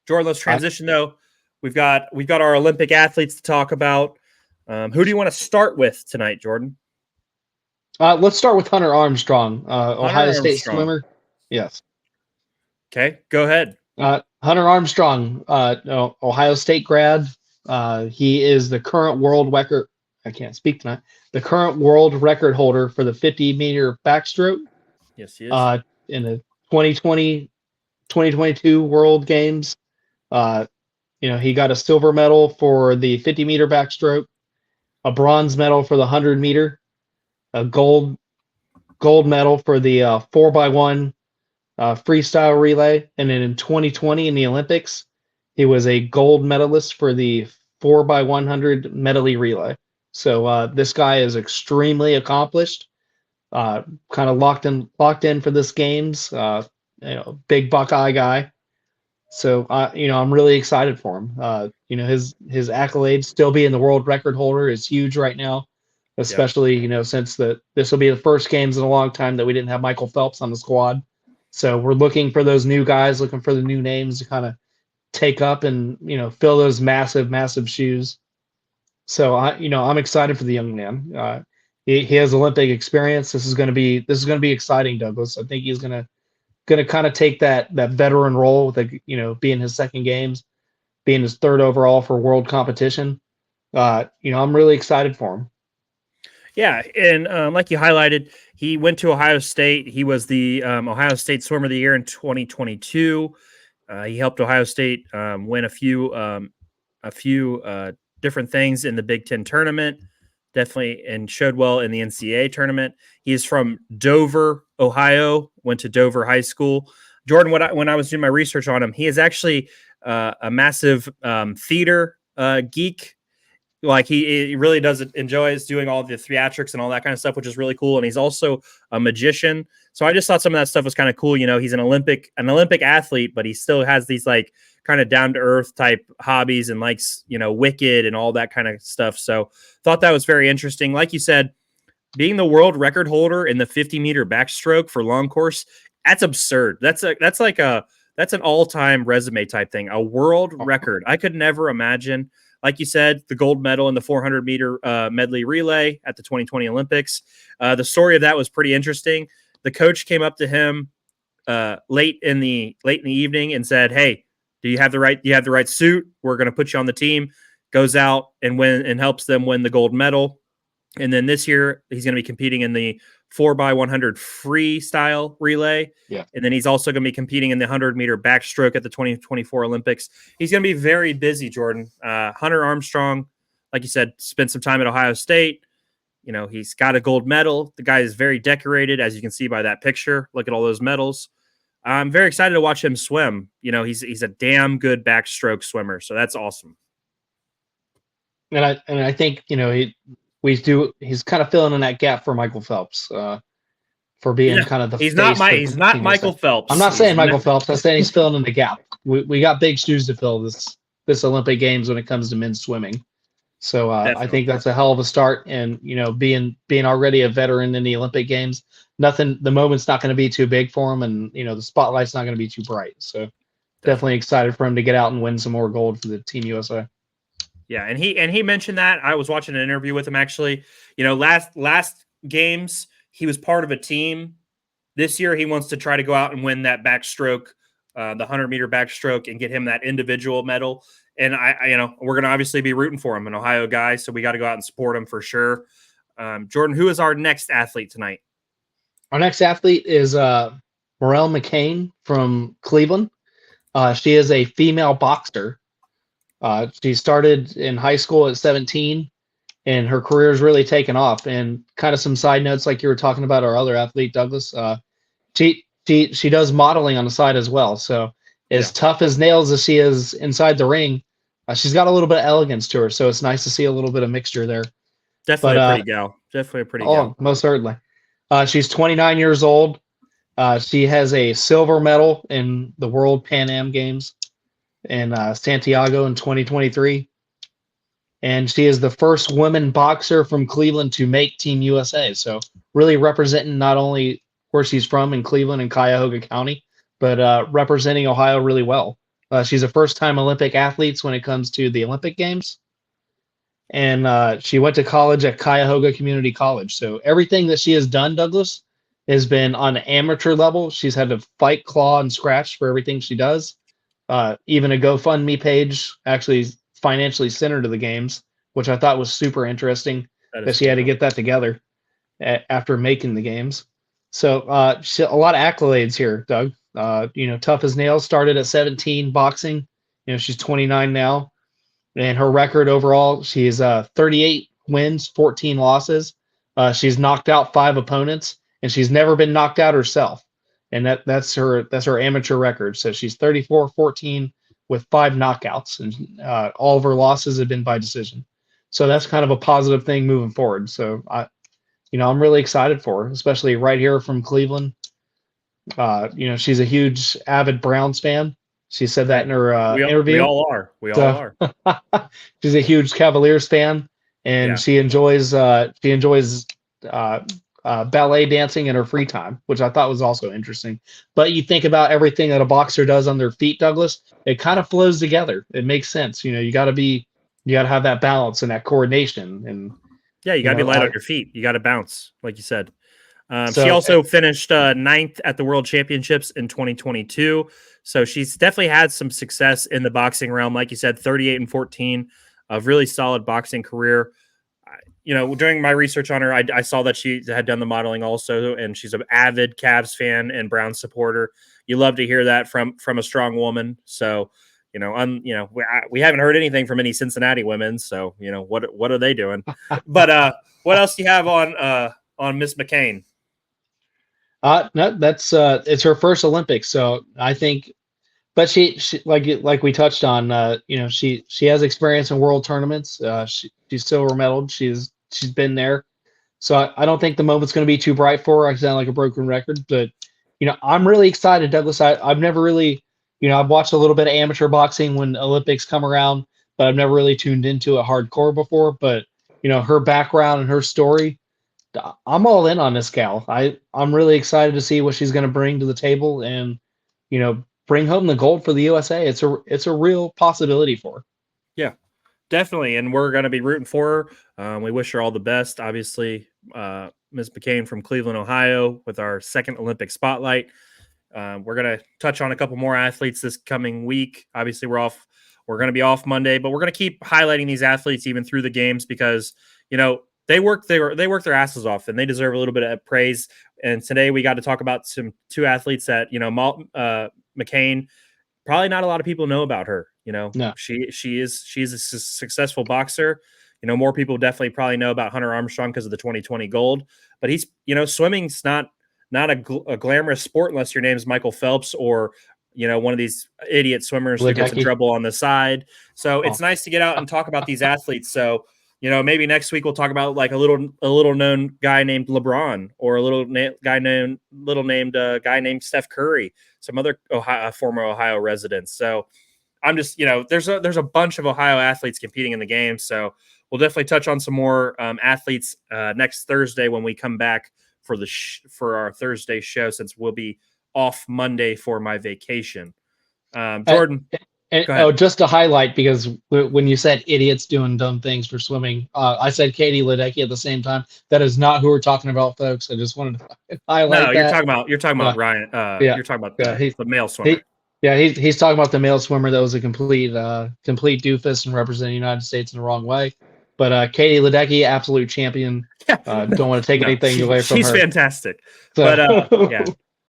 Jordan, let's transition though. We've got our Olympic athletes to talk about. Who do you want to start with tonight, Jordan? Let's start with Hunter Armstrong, Hunter Ohio State Armstrong. swimmer. Yes. Okay, go ahead. Hunter Armstrong, Ohio State grad. He is the current world record. I can't speak tonight. The current world record holder for the 50-meter backstroke. Yes, he is. In the 2022 World Games. He got a silver medal for the 50-meter backstroke, a bronze medal for the 100-meter, a gold medal for the 4x1 freestyle relay, and then in 2020 in the Olympics, he was a gold medalist for the 4x100 medley relay. So this guy is extremely accomplished. Kind of locked in for this games. Big Buckeye guy. So I'm really excited for him. His accolades, still being the world record holder, is huge right now. Especially since this will be the first games in a long time that we didn't have Michael Phelps on the squad. So we're looking for those new guys, looking for the new names to kind of take up and fill those massive shoes. So I'm excited for the young man. He has Olympic experience. This is going to be exciting, Douglas. I think he's going to kind of take that veteran role with being his second games, being his third overall for world competition. I'm really excited for him. Yeah, and like you highlighted, he went to Ohio State. He was the Ohio State Swimmer of the Year in 2022. He helped Ohio State win a few different things in the Big Ten tournament, definitely, and showed well in the NCAA tournament. He is from Dover, Ohio, went to Dover High School. Jordan, when I was doing my research on him, he is actually a massive theater geek. Like he really enjoys doing all the theatrics and all that kind of stuff, which is really cool. And he's also a magician. So I just thought some of that stuff was kind of cool. He's an Olympic athlete, but he still has these like kind of down to earth type hobbies and likes, Wicked and all that kind of stuff. So thought that was very interesting. Like you said, being the world record holder in the 50-meter backstroke for long course, that's absurd. That's an all-time resume type thing. A world record. I could never imagine. Like you said, the gold medal in the 400-meter medley relay at the 2020 Olympics. The story of that was pretty interesting. The coach came up to him late in the evening and said, "Hey, do you have the right suit? We're going to put you on the team." Goes out and helps them win the gold medal. And then this year he's going to be competing in the 4x100 freestyle relay. Yeah. And then he's also going to be competing in the 100-meter backstroke at the 2024 Olympics. He's going to be very busy, Jordan. Hunter Armstrong, like you said, spent some time at Ohio State. He's got a gold medal. The guy is very decorated, as you can see by that picture. Look at all those medals. I'm very excited to watch him swim. He's a damn good backstroke swimmer, so that's awesome. And I think he's kind of filling in that gap for Michael Phelps for being kind of the he's not Michael Phelps. I'm not saying Michael Phelps. I'm saying he's filling in the gap. We got big shoes to fill this Olympic Games when it comes to men's swimming. So I think that's a hell of a start. And being already a veteran in the Olympic Games, the moment's not going to be too big for him, and the spotlight's not going to be too bright. So definitely excited for him to get out and win some more gold for the Team USA. Yeah, and he mentioned that. I was watching an interview with him actually. Last games he was part of a team. This year he wants to try to go out and win that backstroke, the 100-meter backstroke, and get him that individual medal. And we're going to obviously be rooting for him, an Ohio guy, so we got to go out and support him for sure. Jordan, who is our next athlete tonight? Our next athlete is Morelle McCane from Cleveland. She is a female boxer. She started in high school at 17, and her career has really taken off. And kind of some side notes, like you were talking about our other athlete, Douglas. She does modeling on the side as well. So as tough as nails as she is inside the ring, she's got a little bit of elegance to her. So it's nice to see a little bit of mixture there. Definitely a pretty gal. Definitely a pretty gal. Most certainly. She's 29 years old. She has a silver medal in the World Pan Am Games in Santiago in 2023. And she is the first woman boxer from Cleveland to make Team USA. So really representing not only where she's from in Cleveland and Cuyahoga County, but representing Ohio really well. She's a first-time Olympic athlete when it comes to the Olympic Games, and she went to college at Cuyahoga Community College. So everything that she has done, Douglas, has been on an amateur level. She's had to fight, claw, and scratch for everything she does. Even a GoFundMe page actually financially sent her to the games, which I thought was super interesting that she had to get that together after making the games. So a lot of accolades here, Doug. Tough as nails, started at 17 boxing. She's 29 now, and her record overall, she's 38 wins, 14 losses. She's knocked out 5 opponents, and she's never been knocked out herself. And that's her amateur record. So she's 34-14 with 5 knockouts, and all of her losses have been by decision. So that's kind of a positive thing moving forward. So I'm really excited for her, especially right here from Cleveland. She's a huge avid Browns fan. She said that in her interview. We all are. We all are. She's a huge Cavaliers fan, and she enjoys ballet dancing in her free time, which I thought was also interesting. But you think about everything that a boxer does on their feet, Douglas, it kind of flows together. It makes sense. You got to have that balance and that coordination. And you got to be light on your feet. You got to bounce, like you said. She also finished 9th at the World Championships in 2022. So she's definitely had some success in the boxing realm. Like you said, 38-14, a really solid boxing career. During my research on her, I saw that she had done the modeling also, and she's an avid Cavs fan and Browns supporter. You love to hear that from a strong woman. So, we haven't heard anything from any Cincinnati women. So, what are they doing? But what else do you have on Miss McCain? No, that's it's her first Olympics, so I think. But she like we touched on, she has experience in world tournaments. She's silver medaled. She's been there, so I don't think the moment's going to be too bright for her. I sound like a broken record, but I'm really excited, Douglas. I've never really, I've watched a little bit of amateur boxing when Olympics come around, but I've never really tuned into it hardcore before. But her background and her story, I'm all in on this gal. I'm really excited to see what she's going to bring to the table, and bring home the gold for the USA. It's a real possibility for her. Yeah, definitely. And we're going to be rooting for her. We wish her all the best. Obviously, Ms. McCain from Cleveland, Ohio, with our second Olympic spotlight. We're going to touch on a couple more athletes this coming week. Obviously, we're going to be off Monday, but we're going to keep highlighting these athletes even through the games because, they work their asses off, and they deserve a little bit of praise. And today we got to talk about two athletes that, McCain, probably not a lot of people know about her. No. She's a successful boxer. More people definitely probably know about Hunter Armstrong because of the 2020 gold, but he's, swimming's not a glamorous sport unless your name's Michael Phelps or, one of these idiot swimmers who gets in trouble on the side. So it's nice to get out and talk about these athletes. So, maybe next week we'll talk about like a little known guy named LeBron, or a little guy named Steph Curry, some other former Ohio residents. So I'm just, there's a bunch of Ohio athletes competing in the game. So we'll definitely touch on some more athletes next Thursday when we come back for our Thursday show, since we'll be off Monday for my vacation. Jordan. Just to highlight, because when you said idiots doing dumb things for swimming, I said Katie Ledecky at the same time. That is not who we're talking about, folks. I just wanted to highlight that. You're talking about Ryan. You're talking about the male swimmer. He's talking about the male swimmer that was a complete doofus and representing the United States in the wrong way. But Katie Ledecky, absolute champion. Don't want to take anything away from her. She's fantastic. So. But